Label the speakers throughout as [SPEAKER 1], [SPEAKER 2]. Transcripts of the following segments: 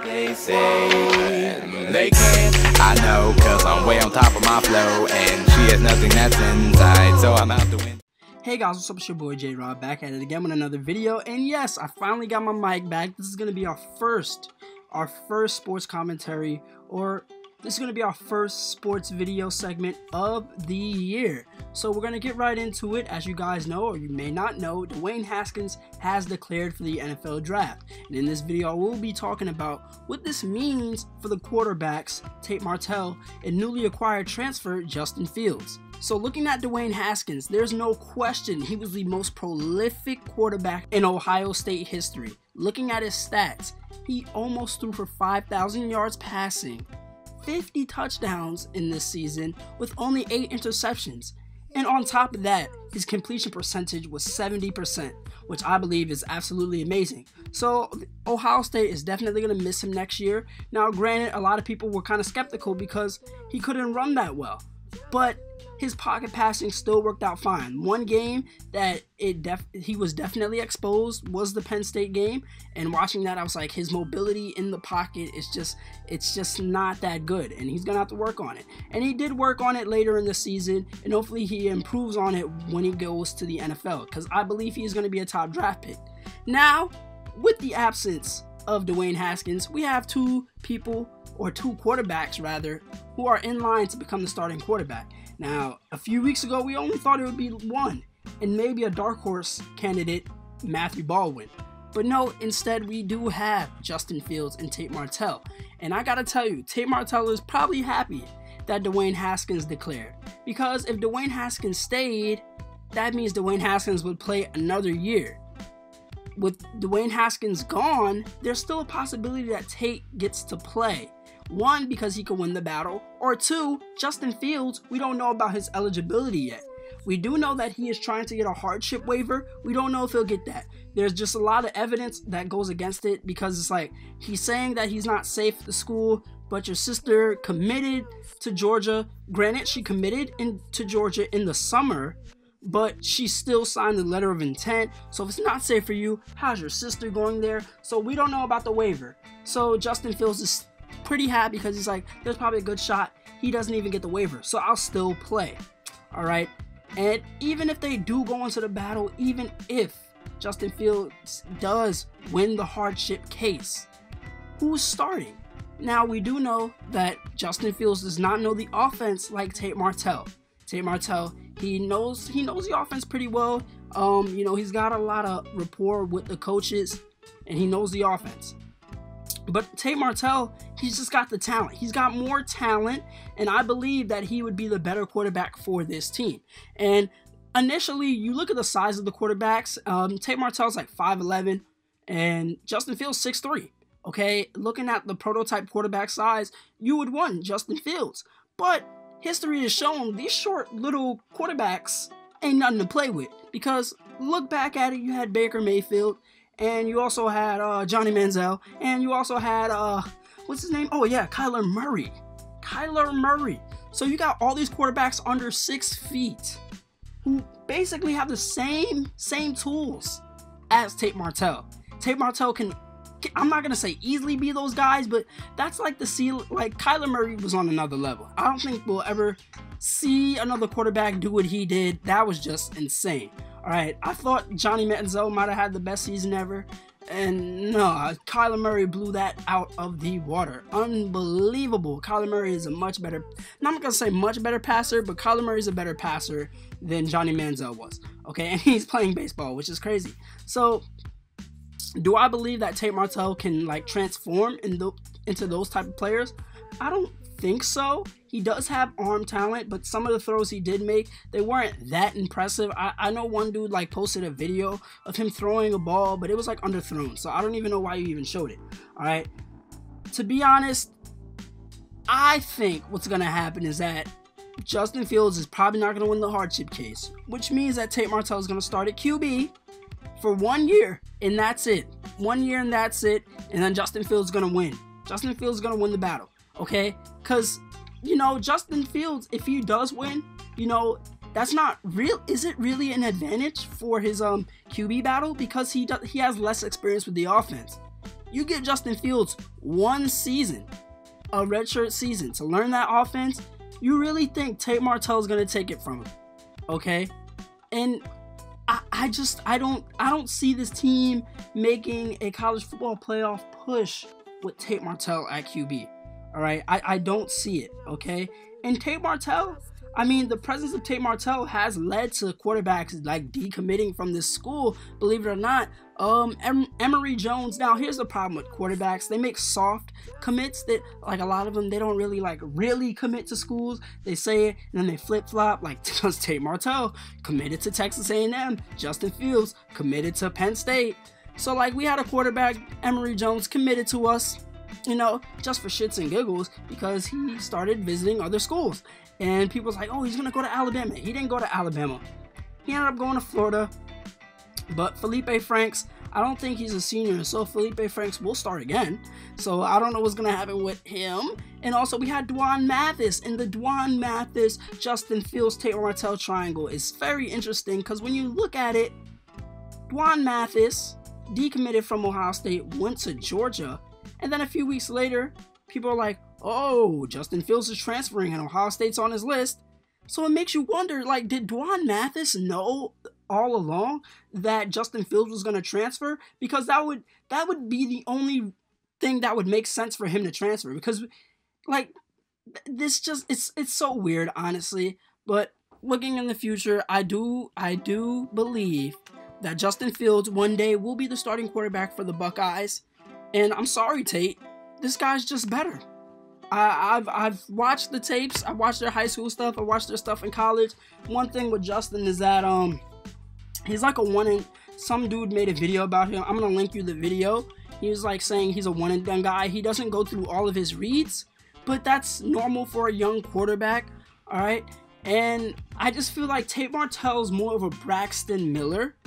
[SPEAKER 1] They say they can't. I know, cause I'm way on top of my flow, and she has nothing that's inside, so I'm out the window.
[SPEAKER 2] Hey guys, what's up? It's your boy J-Rob back at it again with another video, and yes, I finally got my mic back. This is gonna be our first sports commentary, or this is gonna be our first sports video segment of the year. So we're gonna get right into it. As you guys know, or you may not know, Dwayne Haskins has declared for the NFL draft, and in this video I will be talking about what this means for the quarterbacks Tate Martell and newly acquired transfer Justin Fields. So looking at Dwayne Haskins, there's no question he was the most prolific quarterback in Ohio State history. Looking at his stats, he almost threw for 5,000 yards passing, 50 touchdowns in this season with only 8 interceptions. And on top of that, his completion percentage was 70%, which I believe is absolutely amazing. So Ohio State is definitely going to miss him next year. Now granted, a lot of people were kind of skeptical because he couldn't run that well, but his pocket passing still worked out fine. One game that he was definitely exposed was the Penn State game, and watching that I was like, his mobility in the pocket is just not that good, and he's gonna have to work on it. And he did work on it later in the season, and hopefully he improves on it when he goes to the NFL, because I believe he is going to be a top draft pick. Now, with the absence of Dwayne Haskins, we have two quarterbacks rather, who are in line to become the starting quarterback. Now, a few weeks ago, we only thought it would be one, and maybe a dark horse candidate, Matthew Baldwin. But no, instead we do have Justin Fields and Tate Martell. And I gotta tell you, Tate Martell is probably happy that Dwayne Haskins declared. Because if Dwayne Haskins stayed, that means Dwayne Haskins would play another year. With Dwayne Haskins gone, there's still a possibility that Tate gets to play. One, because he could win the battle, or two, Justin Fields, we don't know about his eligibility yet. We do know that he is trying to get a hardship waiver. We don't know if he'll get that. There's just a lot of evidence that goes against it, because it's like, he's saying that he's not safe at the school, but your sister committed to Georgia. Granted, she committed to Georgia in the summer, but she still signed the letter of intent. So if it's not safe for you, how's your sister going there? So we don't know about the waiver. So Justin Fields is pretty happy because he's like, there's probably a good shot he doesn't even get the waiver, so I'll still play. All right, and even if they do go into the battle, even if Justin Fields does win the hardship case, who's starting? Now, we do know that Justin Fields does not know the offense like Tate Martell. Tate Martell, he knows the offense pretty well. You know, he's got a lot of rapport with the coaches, and he knows the offense. But Tate Martell, he's just got the talent. He's got more talent, and I believe that he would be the better quarterback for this team. And initially, you look at the size of the quarterbacks. Tate Martell's like 5'11", and Justin Fields 6'3". Okay, looking at the prototype quarterback size, you would want Justin Fields. But history has shown these short little quarterbacks ain't nothing to play with, because look back at it, you had Baker Mayfield, and you also had Johnny Manziel, and you also had, what's his name? Oh yeah, Kyler Murray. Kyler Murray. So you got all these quarterbacks under 6 feet who basically have the same tools as Tate Martell. Tate Martell can, I'm not going to say easily be those guys, but that's like the ceiling. Like, Kyler Murray was on another level. I don't think we'll ever see another quarterback do what he did. That was just insane. All right, I thought Johnny Manziel might have had the best season ever, and no, Kyler Murray blew that out of the water. Unbelievable. Kyler Murray is a much better, I'm not going to say much better passer, but Kyler Murray is a better passer than Johnny Manziel was. Okay, and he's playing baseball, which is crazy. So, do I believe that Tate Martell can like transform into those type of players? I don't think so. He does have arm talent, but some of the throws he did make, they weren't that impressive. I know one dude like posted a video of him throwing a ball, but it was like underthrown, so I don't even know why you even showed it. All right, to be honest, I think what's gonna happen is that Justin Fields is probably not gonna win the hardship case, which means that Tate Martell is gonna start at QB for 1 year, and that's it. 1 year and that's it, and then Justin Fields is gonna win. Justin Fields is gonna win the battle. Okay, because, you know, Justin Fields, if he does win, you know, that's not real. Is it really an advantage for his QB battle? Because he has less experience with the offense. You give Justin Fields 1 season, a redshirt season, to learn that offense. You really think Tate Martell is going to take it from him? Okay? And I don't see this team making a college football playoff push with Tate Martell at QB. All right? I don't see it, okay? And Tate Martell, I mean, the presence of Tate Martell has led to quarterbacks like decommitting from this school, believe it or not. Emory Jones. Now, here's the problem with quarterbacks. They make soft commits that, like, a lot of them, they don't really commit to schools. They say it, and then they flip-flop, like Tate Martell committed to Texas A&M. Justin Fields committed to Penn State. So, like, we had a quarterback, Emory Jones, committed to us, you know, just for shits and giggles because he started visiting other schools. And people's like, oh, he's going to go to Alabama. He didn't go to Alabama. He ended up going to Florida. But Felipe Franks, I don't think he's a senior, so Felipe Franks will start again. So I don't know what's going to happen with him. And also we had Dwayne Mathis, and the Dwayne Mathis, Justin Fields, Tate Martell triangle is very interesting because when you look at it, Dwayne Mathis decommitted from Ohio State, went to Georgia, and then a few weeks later, people are like, oh, Justin Fields is transferring and Ohio State's on his list. So it makes you wonder, like, did Dwayne Mathis know all along that Justin Fields was going to transfer? Because that would be the only thing that would make sense for him to transfer. Because, like, this just, it's so weird, honestly. But looking in the future, I do believe that Justin Fields one day will be the starting quarterback for the Buckeyes. And I'm sorry, Tate, this guy's just better. I've watched the tapes. I watched their high school stuff. I watched their stuff in college. One thing with Justin is that he's like a one and some dude made a video about him. I'm gonna link you the video. He was like saying he's a one and done guy. He doesn't go through all of his reads, but that's normal for a young quarterback. All right, and I just feel like Tate Martell's more of a Braxton Miller,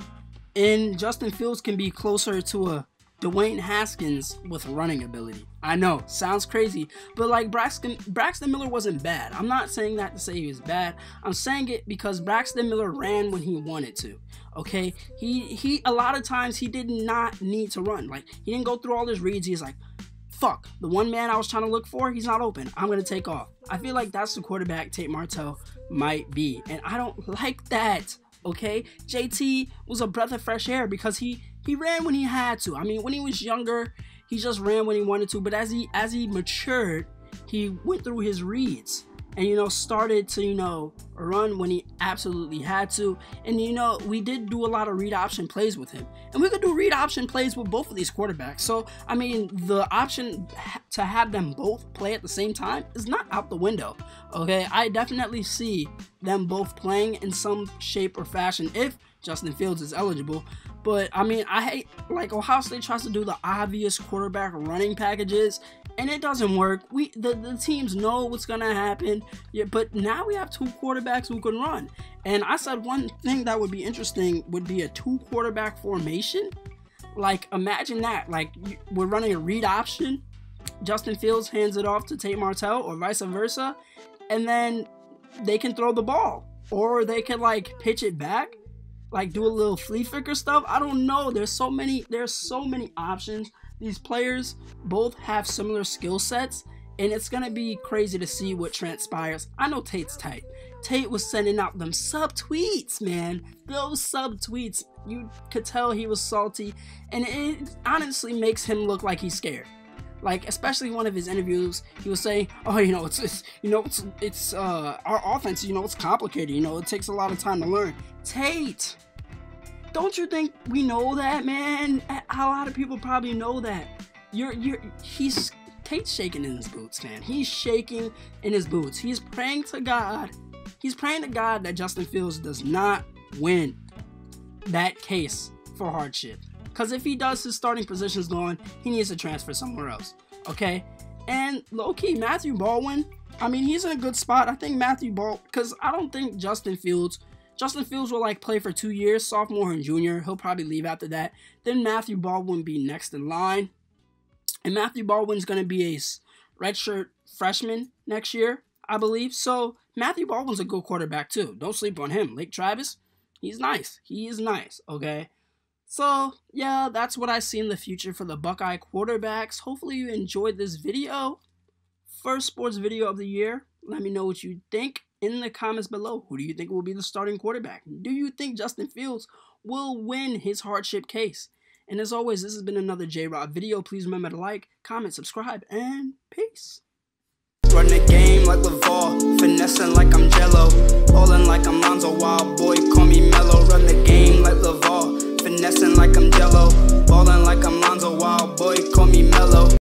[SPEAKER 2] and Justin Fields can be closer to a Dwayne Haskins with running ability. I know, sounds crazy, but like Braxton Miller wasn't bad. I'm not saying that to say he was bad. I'm saying it because Braxton Miller ran when he wanted to. Okay, he a lot of times he did not need to run. Like, he didn't go through all his reads. He's like, fuck, the one man I was trying to look for, he's not open. I'm gonna take off. I feel like that's the quarterback Tate Martell might be, and I don't like that. Okay, JT was a breath of fresh air because he ran when he had to. I mean, when he was younger, he just ran when he wanted to. But as he matured, he went through his reads and, you know, started to, you know, run when he absolutely had to. And, you know, we did do a lot of read option plays with him. And we could do read option plays with both of these quarterbacks. So, I mean, the option to have them both play at the same time is not out the window. Okay, I definitely see them both playing in some shape or fashion if Justin Fields is eligible. But I mean, I hate, like, Ohio State tries to do the obvious quarterback running packages, and it doesn't work. The teams know what's gonna happen. Yeah, but now we have two quarterbacks who can run. And I said one thing that would be interesting would be a 2 quarterback formation. Like, imagine that. Like, we're running a read option. Justin Fields hands it off to Tate Martell, or vice versa, and then they can throw the ball, or they can, like, pitch it back, like do a little flea flicker stuff. I don't know. There's so many options. These players both have similar skill sets, and it's gonna be crazy to see what transpires. I know Tate's tight. Tate was sending out them sub tweets, man. Those sub tweets, you could tell he was salty, and it honestly makes him look like he's scared. Like, especially one of his interviews, he was saying, "Oh, you know, it's our offense. You know, it's complicated. You know, it takes a lot of time to learn." Tate, don't you think we know that, man? A lot of people probably know that. Tate's shaking in his boots, man. He's shaking in his boots. He's praying to God. He's praying to God that Justin Fields does not win that case for hardship. Because if he does, his starting position's gone. He needs to transfer somewhere else. Okay? And low-key, Matthew Baldwin, I mean, he's in a good spot. I think because I don't think Justin Fields will, like, play for 2 years, sophomore and junior. He'll probably leave after that. Then Matthew Baldwin be next in line. And Matthew Baldwin's going to be a redshirt freshman next year, I believe. So Matthew Baldwin's a good quarterback, too. Don't sleep on him. Lake Travis, he's nice. He is nice, okay? So, yeah, that's what I see in the future for the Buckeye quarterbacks. Hopefully you enjoyed this video. First sports video of the year. Let me know what you think in the comments below. Who do you think will be the starting quarterback? Do you think Justin Fields will win his hardship case? And as always, this has been another J-Rob video. Please remember to like, comment, subscribe, and peace. Run the game like LeVar, finessing like I'm Jello, ballin' like I'm Lonzo Wall.